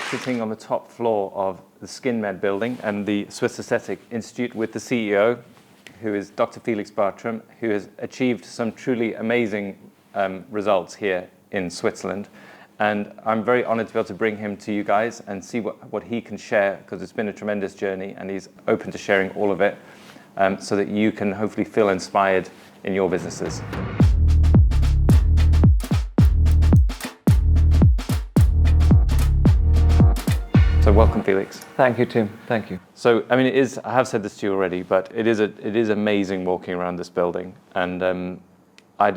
sitting on the top floor of the skinmed building and the Swiss Aesthetic Institute with the CEO, who is Dr. Felix Bertram, who has achieved some truly amazing results here in Switzerland. And I'm very honored to be able to bring him to you guys and see what he can share, because it's been a tremendous journey and he's open to sharing all of it, so that you can hopefully feel inspired in your businesses. So welcome, Felix. Thank you, Tim. Thank you. So, I mean, I have said this to you already, but it is amazing walking around this building. And I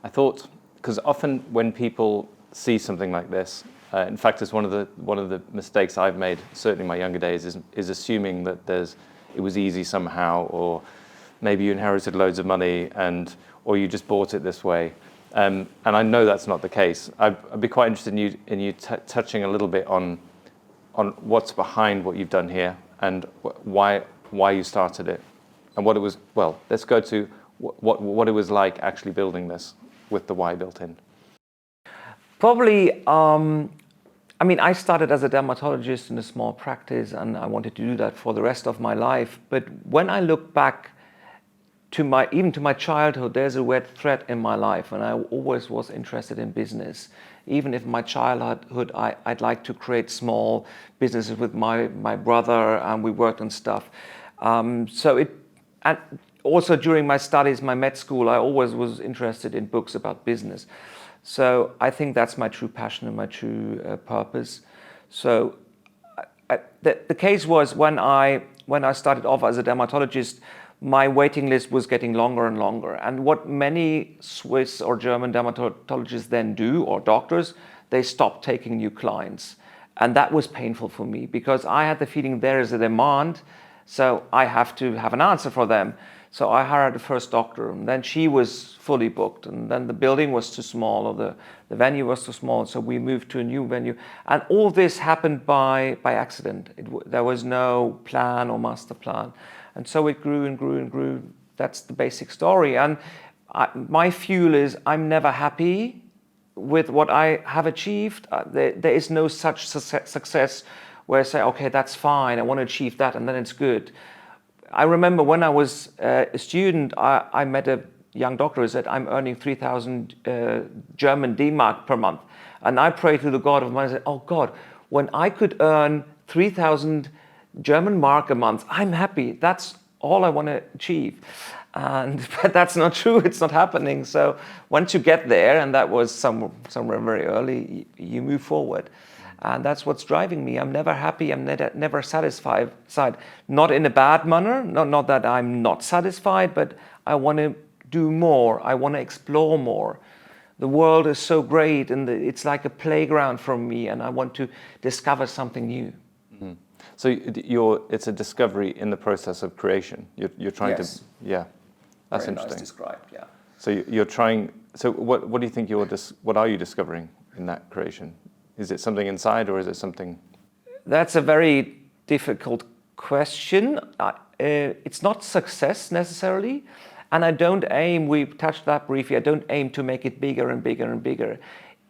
thought, because often when people see something like this, in fact, it's one of the mistakes I've made, certainly in my younger days, is assuming that it was easy somehow, or maybe you inherited loads of money, or you just bought it this way. And I know that's not the case. I'd be quite interested in you touching a little bit on what's behind what you've done here and why you started it and what it was. Well, let's go to what it was like actually building this with the why built in. Probably, I mean, I started as a dermatologist in a small practice and I wanted to do that for the rest of my life. But when I look back even to my childhood, there's a red thread in my life, and I always was interested in business. Even if my childhood, I'd like to create small businesses with my brother, and we worked on stuff. And also during my studies, my med school, I always was interested in books about business. So I think that's my true passion and my true purpose. So the case was when I started off as a dermatologist, my waiting list was getting longer and longer. And what many Swiss or German dermatologists then do, or doctors, they stop taking new clients. And that was painful for me because I had the feeling there is a demand, so I have to have an answer for them. So I hired the first doctor, and then she was fully booked, and then the building was too small, or the venue was too small, so we moved to a new venue. And all this happened by accident. There was no plan or master plan. And so it grew and grew and grew. That's the basic story. And my fuel is I'm never happy with what I have achieved. There is no such success where I say, okay, that's fine, I want to achieve that, and then it's good. I remember when I was a student, I met a young doctor who said, I'm earning 3,000 German D-Mark per month. And I prayed to the God of money and said, oh God, when I could earn 3,000 German mark a month, I'm happy. That's all I want to achieve. But that's not true. It's not happening. So once you get there, and that was somewhere very early, you move forward. And that's what's driving me. I'm never happy. I'm never satisfied. Not in a bad manner. Not that I'm not satisfied, but I want to do more. I want to explore more. The world is so great, and it's like a playground for me, and I want to discover something new. Mm-hmm. So it's a discovery in the process of creation. You're trying to, yeah, that's very interesting. Nice described, yeah. So you're trying. So what do you think what are you discovering in that creation? Is it something inside, or is it something? That's a very difficult question. It's not success necessarily, and I don't aim. We touched that briefly. I don't aim to make it bigger and bigger and bigger.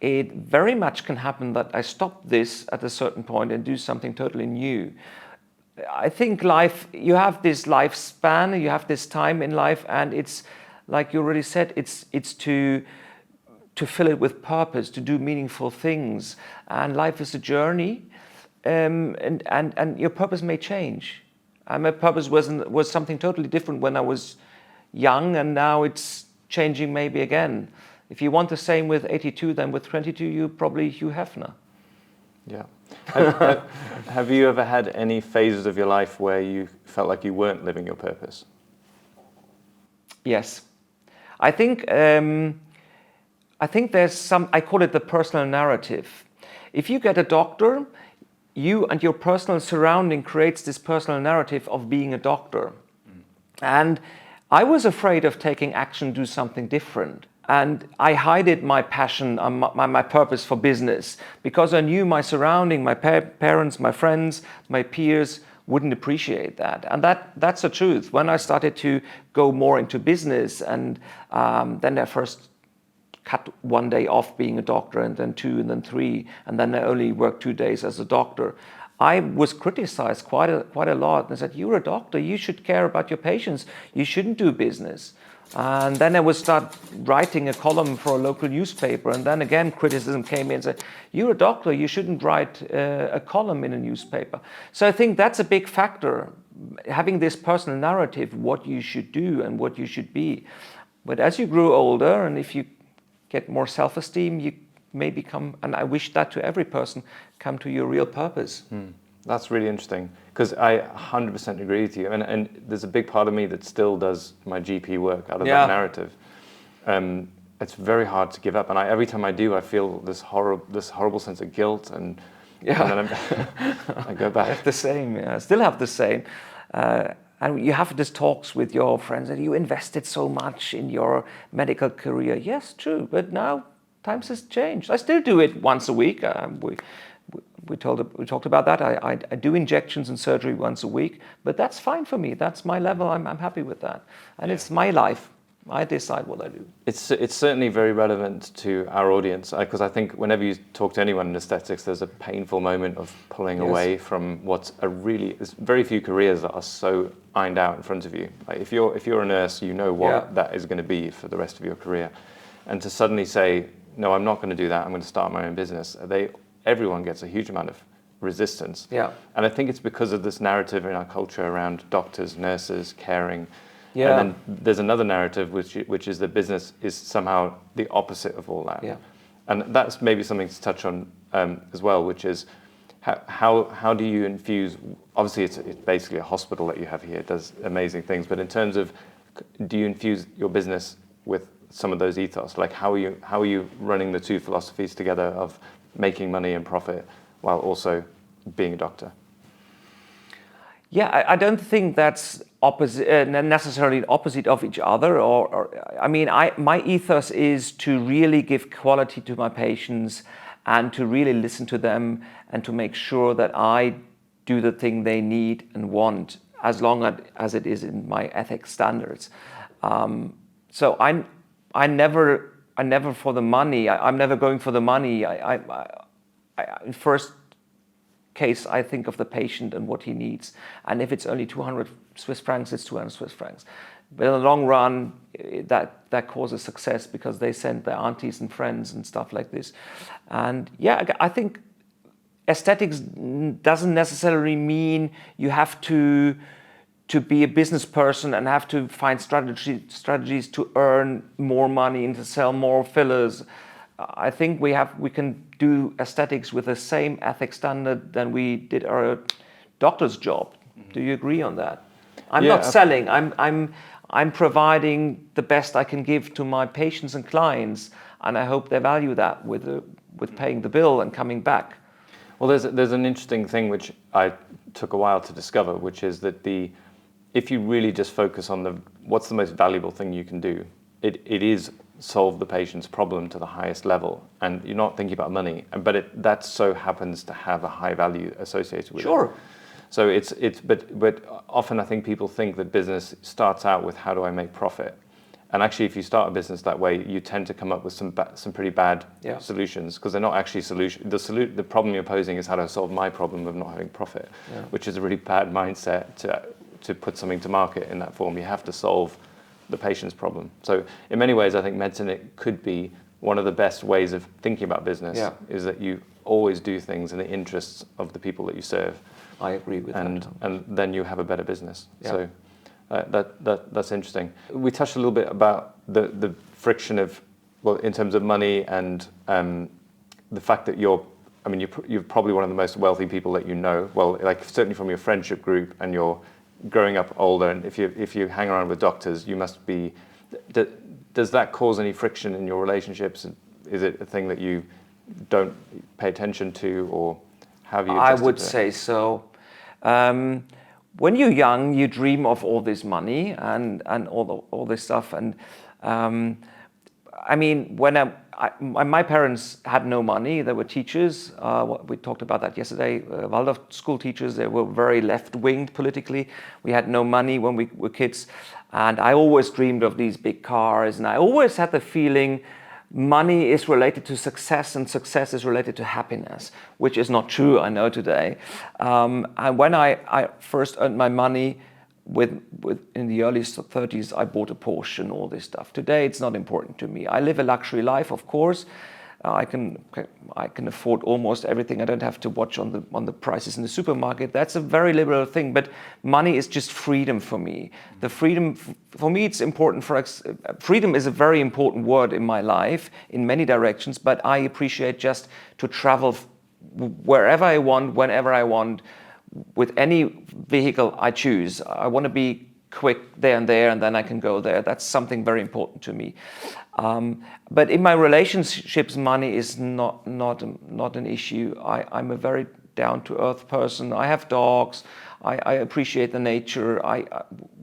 It very much can happen that I stop this at a certain point and do something totally new. I think life, you have this lifespan, you have this time in life, and it's, like you already said, it's to fill it with purpose, to do meaningful things. And life is a journey, and your purpose may change. My purpose was something totally different when I was young, and now it's changing maybe again. If you want the same with 82, then with 22, you probably Hugh Hefner. Yeah. Have you ever had any phases of your life where you felt like you weren't living your purpose? Yes. I think there's I call it the personal narrative. If you get a doctor, you and your personal surrounding creates this personal narrative of being a doctor. Mm. And I was afraid of taking action, do something different. And I hid my passion, my purpose for business, because I knew my surrounding, my parents, my friends, my peers wouldn't appreciate that. And that's the truth. When I started to go more into business, and then I first cut one day off being a doctor, and then 2, and then 3, and then I only work 2 days as a doctor. I was criticized quite a lot. They said, "You're a doctor, you should care about your patients, you shouldn't do business." And then I would start writing a column for a local newspaper, and then again criticism came in and said, "You're a doctor, you shouldn't write a column in a newspaper." So I think that's a big factor, having this personal narrative, what you should do and what you should be. But as you grow older, and if you get more self-esteem, you may become, and I wish that to every person, come to your real purpose. That's really interesting, because I 100% agree with you. And there's a big part of me that still does my GP work out of that narrative. It's very hard to give up. And every time I do, I feel this horrible sense of guilt. And then I go back. I have the same, I still have the same. And you have these talks with your friends that you invested so much in your medical career. Yes, true. But now times has changed. I still do it once a week. We talked about that. I do injections and surgery once a week, but that's fine for me. That's my level. I'm happy with that, and it's my life. I decide what I do. It's certainly very relevant to our audience, because I think whenever you talk to anyone in aesthetics, there's a painful moment of pulling away from what's there's very few careers that are so ironed out in front of you. Like if you're a nurse, you know what that is going to be for the rest of your career, and to suddenly say, "No, I'm not going to do that. I'm going to start my own business." Everyone gets a huge amount of resistance. Yeah. And I think it's because of this narrative in our culture around doctors, nurses, caring. Yeah. And then there's another narrative which is that business is somehow the opposite of all that. Yeah. And that's maybe something to touch on as well, which is how do you infuse, obviously it's basically a hospital that you have here, it does amazing things, but in terms of, do you infuse your business with some of those ethos? Like how are you running the two philosophies together of making money and profit while also being a doctor? Yeah, I don't think that's necessarily opposite of each other. I mean, my ethos is to really give quality to my patients and to really listen to them and to make sure that I do the thing they need and want, as long as it is in my ethics standards. So I never for the money. I'm never going for the money. In first case, I think of the patient and what he needs. And if it's only 200 Swiss francs, it's 200 Swiss francs. But in the long run, that causes success because they send their aunties and friends and stuff like this. And yeah, I think aesthetics doesn't necessarily mean you have to be a business person and have to find strategies to earn more money and to sell more fillers. I think we can do aesthetics with the same ethics standard than we did our doctor's job. Mm-hmm. Do you agree on that? I'm not selling. I'm providing the best I can give to my patients and clients, and I hope they value that with paying the bill and coming back. Well, there's an interesting thing which I took a while to discover, which is that if you really just focus on what's the most valuable thing you can do, it is solve the patient's problem to the highest level, and you're not thinking about money, but that so happens to have a high value associated with it. Sure. So but often I think people think that business starts out with how do I make profit, and actually if you start a business that way, you tend to come up with some pretty bad solutions, because they're not actually solutions. The problem you're posing is how to solve my problem of not having profit, which is a really bad mindset to put something to market in that form. You have to solve the patient's problem. So in many ways, I think medicine, it could be one of the best ways of thinking about business, is that you always do things in the interests of the people that you serve. I agree with that. And then you have a better business. Yeah. So that's interesting. We touched a little bit about the friction of, well, in terms of money and the fact that you're probably one of the most wealthy people that you know. Well, like certainly from your friendship group, and you're growing up older, and if you hang around with doctors, you must be. Does that cause any friction in your relationships? Is it a thing that you don't pay attention to, or have you? I would say so. When you're young, you dream of all this money and all this stuff. And I mean, when my parents had no money. They were teachers. We talked about that yesterday. Waldorf school teachers. They were very left-winged politically. We had no money when we were kids. And I always dreamed of these big cars. And I always had the feeling money is related to success and success is related to happiness, which is not true, I know today. And when I first earned my money in the early 30s, I bought a Porsche and all this stuff. Today, it's not important to me. I live a luxury life, of course. I can afford almost everything. I don't have to watch on the prices in the supermarket. That's a very liberal thing, but money is just freedom for me. The freedom, for me, it's important. Freedom is a very important word in my life in many directions, but I appreciate just to travel wherever I want, whenever I want, with any vehicle I choose. I want to be quick there, and then I can go there. That's something very important to me. But in my relationships, money is not an issue. I'm a very down-to-earth person. I have dogs. I appreciate the nature.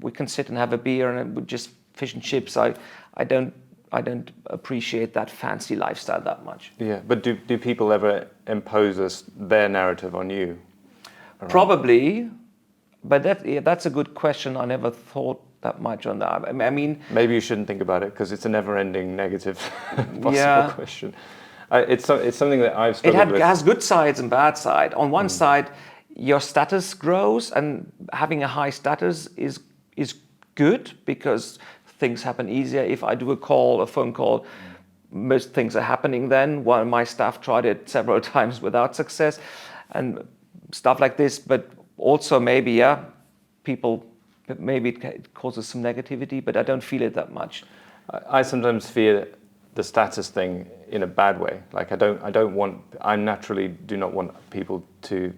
We can sit and have a beer and we just fish and chips. I don't appreciate that fancy lifestyle that much. Yeah, but do people ever impose their narrative on you? Probably, but that's a good question. I never thought that much on that. I mean, maybe you shouldn't think about it because it's a never-ending negative possible question. It's something that I've struggled with. It has good sides and bad side. On one side, your status grows, and having a high status is good because things happen easier. If I do a phone call, most things are happening then. While my staff tried it several times without success, and stuff like this. But also maybe maybe it causes some negativity, but I don't feel it that much. I sometimes fear the status thing in a bad way. Like I naturally do not want people to,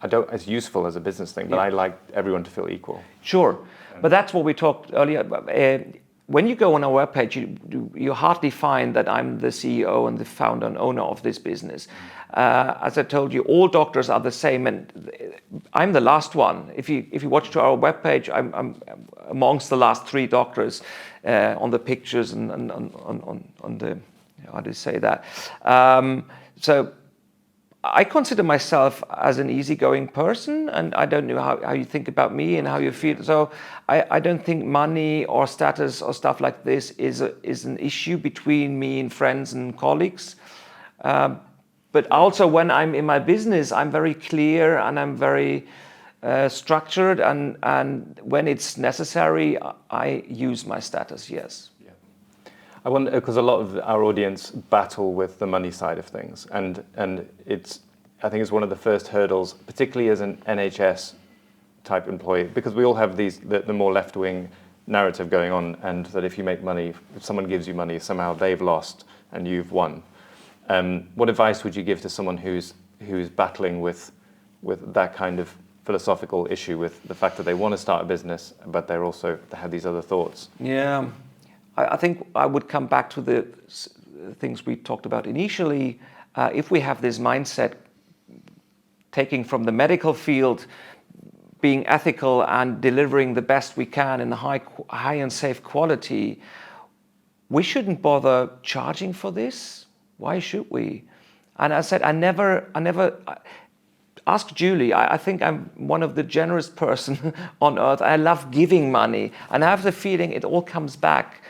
it's useful as a business thing, but I like everyone to feel equal. Sure, but that's what we talked earlier. When you go on our webpage, you hardly find that I'm the CEO and the founder and owner of this business. As I told you, all doctors are the same, and I'm the last one. If you watch to our webpage, I'm amongst the last 3 doctors on the pictures and on the, how do you say that? So I consider myself as an easygoing person, and I don't know how you think about me and how you feel. So I don't think money or status or stuff like this is an issue between me and friends and colleagues. But also when I'm in my business, I'm very clear and I'm very structured, and when it's necessary, I use my status, yes. Yeah. I wonder, because a lot of our audience battle with the money side of things, and I think it's one of the first hurdles, particularly as an NHS type employee, because we all have the more left-wing narrative going on, and that if you make money, if someone gives you money, somehow they've lost and you've won. What advice would you give to someone who's battling with that kind of philosophical issue, with the fact that they want to start a business, but they have these other thoughts? Yeah, I think I would come back to the things we talked about initially. If we have this mindset, taking from the medical field, being ethical and delivering the best we can in the high and safe quality, we shouldn't bother charging for this. Why should we? And I said, I never ask Julie. I think I'm one of the generous person on earth. I love giving money, and I have the feeling it all comes back.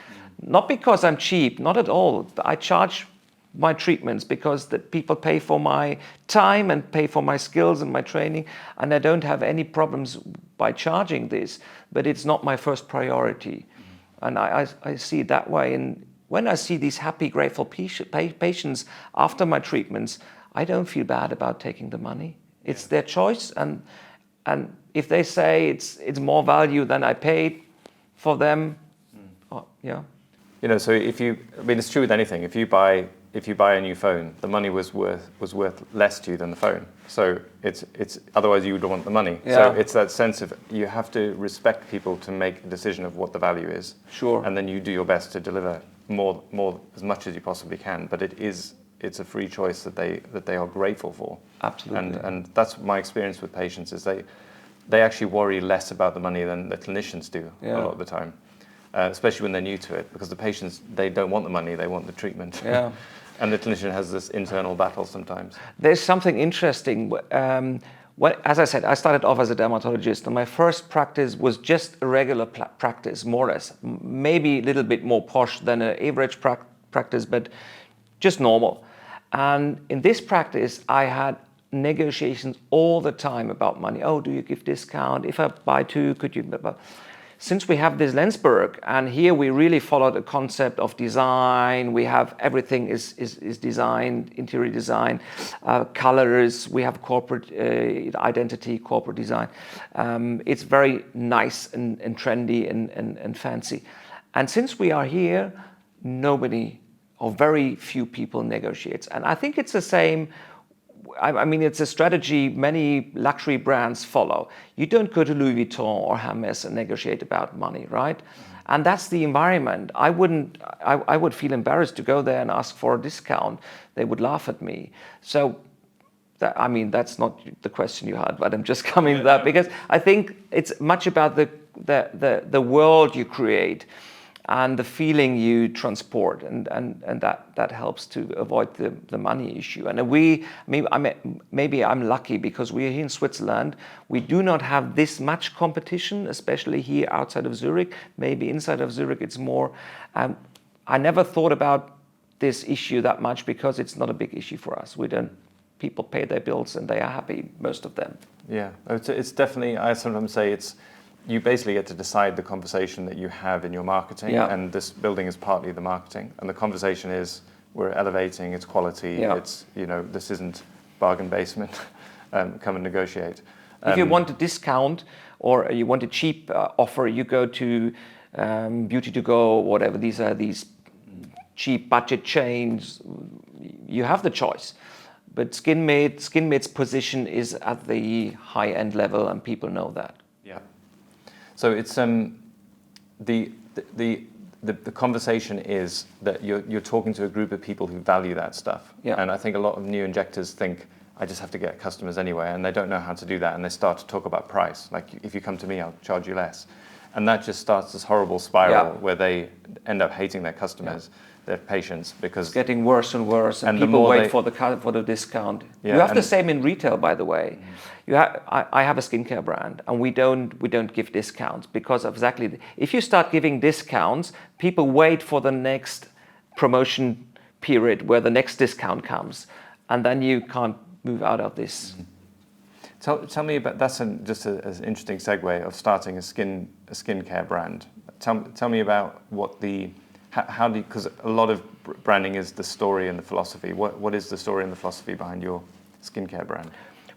Not because I'm cheap, not at all. I charge my treatments because that people pay for my time and pay for my skills and my training, and I don't have any problems by charging this, but it's not my first priority. And I see it that way. And when I see these happy, grateful patients after my treatments, I don't feel bad about taking the money. It's their choice, and if they say it's more value than I paid for them, yeah. You know, so it's true with anything. If you buy a new phone, the money was worth less to you than the phone. So it's otherwise you would want the money. Yeah. So it's that sense of you have to respect people to make a decision of what the value is. Sure. And then you do your best to deliver more as much as you possibly can. But it's a free choice that they are grateful for. Absolutely. And that's my experience with patients, is they actually worry less about the money than the clinicians do a lot of the time. Especially when they're new to it, because the patients, they don't want the money, they want the treatment. Yeah. And the clinician has this internal battle sometimes. There's something interesting. As I said, I started off as a dermatologist, and my first practice was just a regular practice, more or less. Maybe a little bit more posh than an average practice, but just normal. And in this practice, I had negotiations all the time about money. Oh, do you give discount? If I buy two, could you? Since we have this Lensberg, and here we really follow the concept of design, we have everything is designed, interior design, colors, we have corporate identity, corporate design. It's very nice and trendy and fancy. And since we are here, nobody or very few people negotiates. And I think it's the same. I mean, it's a strategy many luxury brands follow. You don't go to Louis Vuitton or Hermes and negotiate about money, right? Mm-hmm. And that's the environment. I would feel embarrassed to go there and ask for a discount. They would laugh at me. So, that's not the question you had, but I'm just coming to that because I think it's much about the world you create and the feeling you transport, and that helps to avoid the money issue. And maybe I'm lucky because we're here in Switzerland. We do not have this much competition, especially here outside of Zurich. Maybe inside of Zurich it's more. I never thought about this issue that much because it's not a big issue for us. People pay their bills and they are happy, most of them. Yeah, it's definitely, I sometimes say you basically get to decide the conversation that you have in your marketing, and this building is partly the marketing. And the conversation is, we're elevating its quality. It's, this isn't bargain basement. Come and negotiate. If you want a discount or you want a cheap offer, you go to Beauty to Go or whatever. These are these cheap budget chains. You have the choice. But Skinmed's position is at the high end level, and people know that. Yeah. So it's the conversation is that you're talking to a group of people who value that stuff. Yeah. And I think a lot of new injectors think, I just have to get customers anyway, and they don't know how to do that, and they start to talk about price. Like, if you come to me, I'll charge you less. And that just starts this horrible spiral where they end up hating their customers, their patients, because it's getting worse and worse, and people wait for the discount. Yeah, you have the same in retail, by the way. I have a skincare brand, and we don't give discounts because of exactly. If you start giving discounts, people wait for the next promotion period where the next discount comes, and then you can't move out of this. Tell me about that's just an interesting segue of starting a skincare brand. Tell me about how do because a lot of branding is the story and the philosophy. What is the story and the philosophy behind your skincare brand?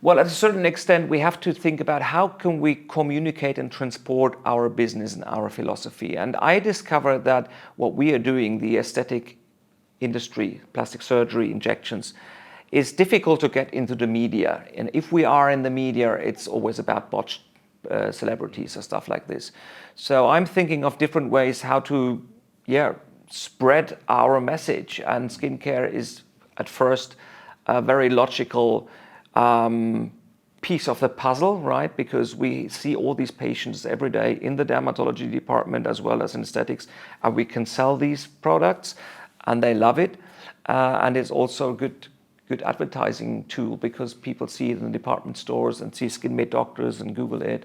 Well, at a certain extent, we have to think about how can we communicate and transport our business and our philosophy. And I discovered that what we are doing, the aesthetic industry, plastic surgery, injections, is difficult to get into the media. And if we are in the media, it's always about botched celebrities or stuff like this. So I'm thinking of different ways how to spread our message. And skincare is at first a very logical piece of the puzzle, right? Because we see all these patients every day in the dermatology department as well as in aesthetics, and we can sell these products and they love it. And it's also a good advertising tool because people see it in the department stores and see Skinmed doctors and Google it.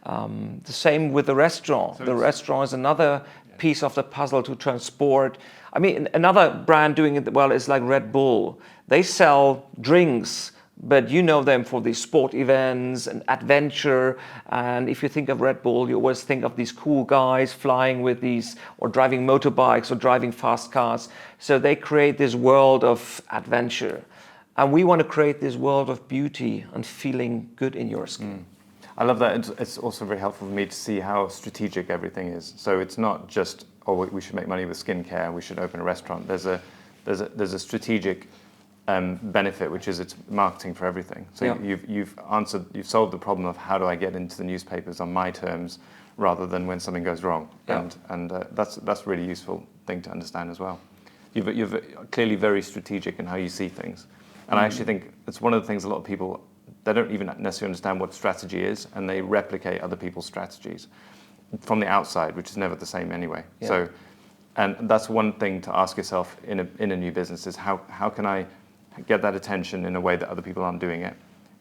The same with the restaurant. So the restaurant is another piece of the puzzle to transport. I mean, another brand doing it well is like Red Bull. They sell drinks, but you know them for these sport events and adventure. And if you think of Red Bull, you always think of these cool guys flying with these, or driving motorbikes or driving fast cars. So they create this world of adventure. And we want to create this world of beauty and feeling good in your skin. I love that. It's also very helpful for me to see how strategic everything is. So it's not just, we should make money with skincare, we should open a restaurant. There's a strategic benefit, which is it's marketing for everything. So you've solved the problem of how do I get into the newspapers on my terms, rather than when something goes wrong. Yeah. And that's a really useful thing to understand as well. You're clearly very strategic in how you see things. And I actually think it's one of the things a lot of people, they don't even necessarily understand what strategy is, and they replicate other people's strategies from the outside, which is never the same anyway. Yeah. So, and that's one thing to ask yourself in a new business is how can I get that attention in a way that other people aren't doing it?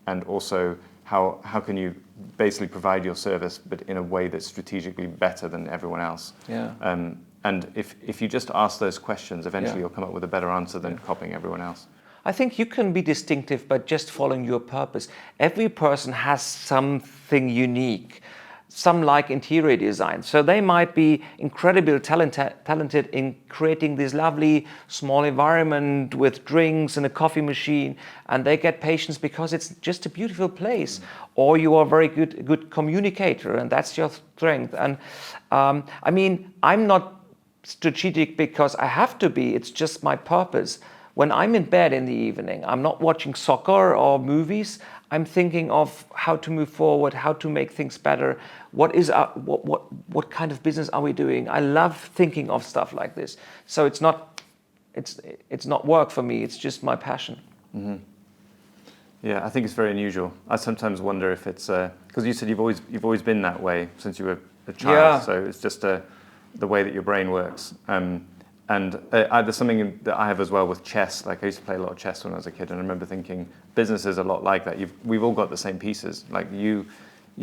And also, how can you basically provide your service, but in a way that's strategically better than everyone else? Yeah. And if you just ask those questions, eventually Yeah. you'll come up with a better answer than copying everyone else. I think you can be distinctive by just following your purpose. Every person has something unique. Some like interior design, so they might be incredibly talented in creating this lovely small environment with drinks and a coffee machine, and they get patients because it's just a beautiful place. Or you are a very good communicator, and that's your strength. And I mean, I'm not strategic because I have to be. It's just my purpose. When I'm in bed in the evening, I'm not watching soccer or movies. I'm thinking of how to move forward, how to make things better. What kind of business are we doing? I love thinking of stuff like this. So it's not work for me. It's just my passion. Mm-hmm. Yeah, I think it's very unusual. I sometimes wonder if it's because you said you've always been that way since you were a child. Yeah. So it's just the way that your brain works. And there's something that I have as well with chess. Like I used to play a lot of chess when I was a kid, and I remember thinking business is a lot like that. We've all got the same pieces. Like you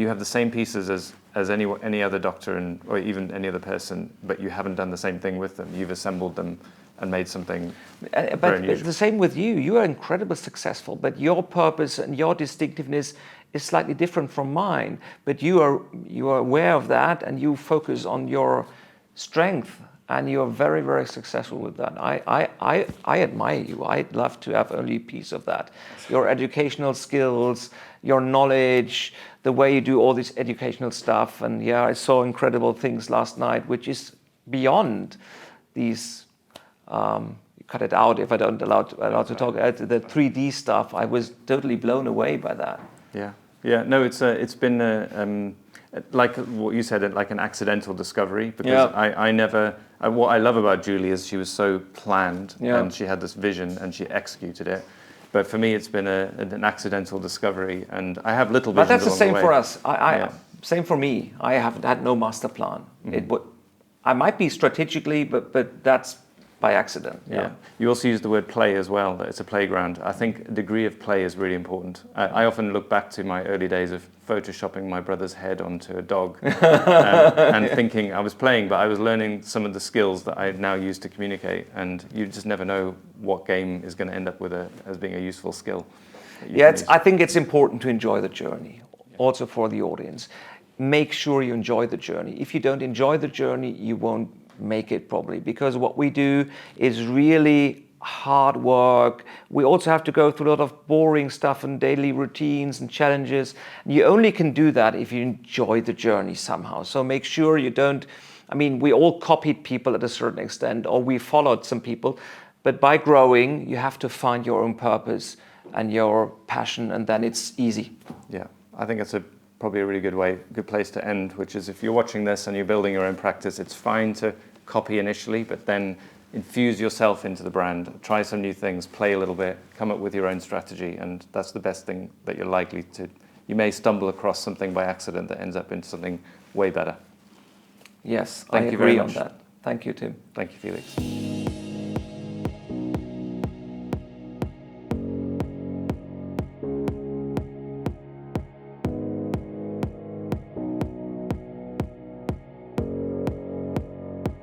have the same pieces as any other doctor or even any other person, but you haven't done the same thing with them. You've assembled them and made something very But unusual. the same with you. You are incredibly successful, but your purpose and your distinctiveness is slightly different from mine. But you are aware of that, and you focus on your strength. And you're very, very successful with that. I admire you. I'd love to have only a piece of that. Your educational skills, your knowledge, the way you do all this educational stuff. And yeah, I saw incredible things last night, which is beyond these, cut it out if I don't allowed to talk, the 3D stuff. I was totally blown away by that. Yeah. No, it's been like what you said, like an accidental discovery, because what I love about Julie is she was so planned and she had this vision and she executed it. But for me, it's been an accidental discovery, and I have little visions. But that's the same way. for us. Same for me. I haven't had no master plan. Mm-hmm. I might be strategically, but that's by accident. Yeah. You also use the word play as well, that it's a playground. I think a degree of play is really important. I often look back to my early days of photoshopping my brother's head onto a dog and thinking I was playing, but I was learning some of the skills that I now use to communicate, and you just never know what game is going to end up with as being a useful skill. I think it's important to enjoy the journey, also for the audience. Make sure you enjoy the journey. If you don't enjoy the journey, you won't make it probably, because what we do is really hard work. We also have to go through a lot of boring stuff and daily routines and challenges. You only can do that if you enjoy the journey somehow. So make sure you don't, I mean, we all copied people at a certain extent, or we followed some people, but by growing, you have to find your own purpose and your passion, and then it's easy. Yeah, I think it's probably a really good place to end, which is if you're watching this and you're building your own practice, it's fine to copy initially, but then infuse yourself into the brand, try some new things, play a little bit, come up with your own strategy, and that's the best thing that you're likely to. You may stumble across something by accident that ends up into something way better. Yes, Thank I you very agree much on that. Thank you, Tim. Thank you, Felix.